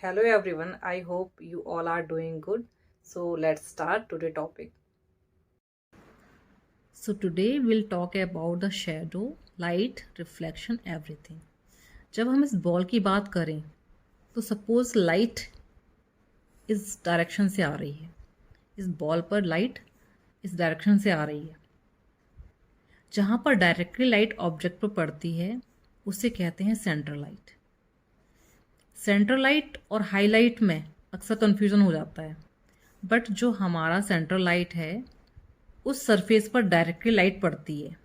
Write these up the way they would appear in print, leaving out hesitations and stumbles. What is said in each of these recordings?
Hello everyone, I hope you all are doing good. So let's start today topic. So today we'll talk about the shadow, light, reflection, everything. जब हम इस ball की बात करें तो suppose light इस direction से आ रही है, इस बॉल पर लाइट इस डायरेक्शन से आ रही है। जहाँ पर डायरेक्टली लाइट ऑब्जेक्ट पर पड़ती है उसे कहते हैं सेंट्रल लाइट। सेंट्रल लाइट और हाईलाइट में अक्सर कन्फ्यूज़न हो जाता है, बट जो हमारा सेंट्रल लाइट है उस सरफेस पर डायरेक्टली लाइट पड़ती है।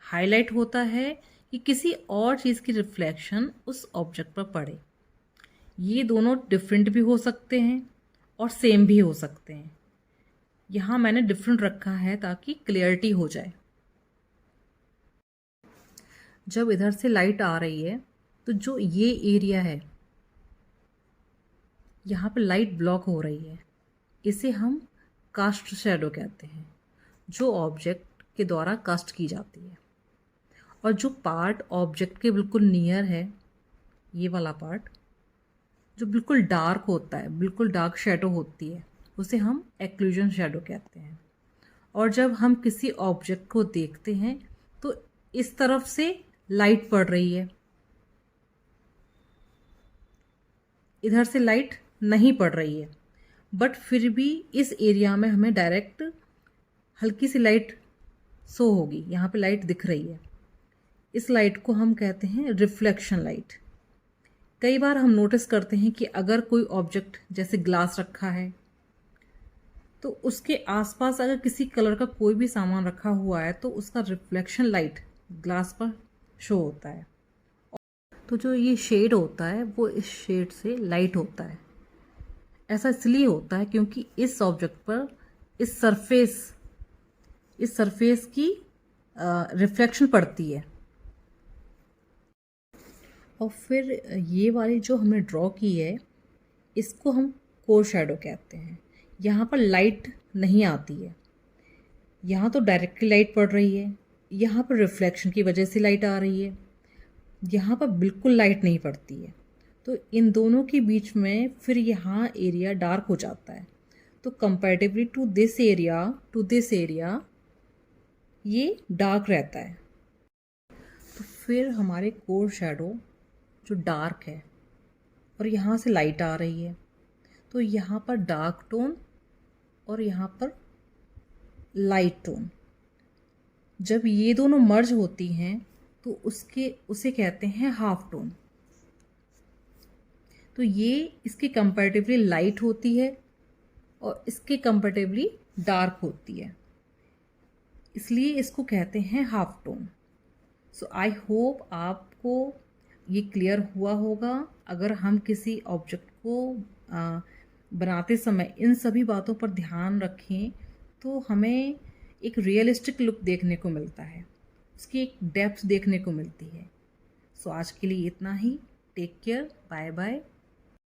हाईलाइट होता है कि किसी और चीज़ की रिफ्लेक्शन उस ऑब्जेक्ट पर पड़े। ये दोनों डिफरेंट भी हो सकते हैं और सेम भी हो सकते हैं। यहाँ मैंने डिफरेंट रखा है ताकि क्लियरिटी हो जाए। जब इधर से लाइट आ रही है तो जो ये एरिया है, यहाँ पे लाइट ब्लॉक हो रही है, इसे हम कास्ट शैडो कहते हैं, जो ऑब्जेक्ट के द्वारा कास्ट की जाती है। और जो पार्ट ऑब्जेक्ट के बिल्कुल नियर है, ये वाला पार्ट जो बिल्कुल डार्क होता है, बिल्कुल डार्क शैडो होती है, उसे हम एक्लूजन शैडो कहते हैं। और जब हम किसी ऑब्जेक्ट को देखते हैं तो इस तरफ से लाइट पड़ रही है, इधर से लाइट नहीं पड़ रही है, बट फिर भी इस एरिया में हमें डायरेक्ट हल्की सी लाइट शो होगी। यहाँ पे लाइट दिख रही है, इस लाइट को हम कहते हैं रिफ्लेक्शन लाइट। कई बार हम नोटिस करते हैं कि अगर कोई ऑब्जेक्ट जैसे ग्लास रखा है तो उसके आसपास अगर किसी कलर का कोई भी सामान रखा हुआ है तो उसका रिफ्लेक्शन लाइट ग्लास पर शो होता है। तो जो ये शेड होता है वो इस शेड से लाइट होता है। ऐसा इसलिए होता है क्योंकि इस ऑब्जेक्ट पर इस सरफेस की रिफ्लेक्शन पड़ती है। और फिर ये वाली जो हमने ड्रॉ की है इसको हम कोर शैडो कहते हैं। यहाँ पर लाइट नहीं आती है, यहाँ तो डायरेक्टली लाइट पड़ रही है, यहाँ पर रिफ्लेक्शन की वजह से लाइट आ रही है, यहाँ पर बिल्कुल लाइट नहीं पड़ती है। तो इन दोनों के बीच में फिर यहाँ एरिया डार्क हो जाता है। तो कंपैरेटिवली टू दिस एरिया ये डार्क रहता है। तो फिर हमारे कोर शैडो जो डार्क है और यहाँ से लाइट आ रही है, तो यहाँ पर डार्क टोन और यहाँ पर लाइट टोन, जब ये दोनों मर्ज होती हैं तो उसे कहते हैं हाफ टोन। तो ये इसके कंपैरेटिवली लाइट होती है और इसके कंपैरेटिवली डार्क होती है, इसलिए इसको कहते हैं half tone. So I hope आपको ये क्लियर हुआ होगा। अगर हम किसी ऑब्जेक्ट को बनाते समय इन सभी बातों पर ध्यान रखें तो हमें एक रियलिस्टिक लुक देखने को मिलता है, उसकी एक डेप्थ देखने को मिलती है। सो आज के लिए इतना ही। Take care, bye bye.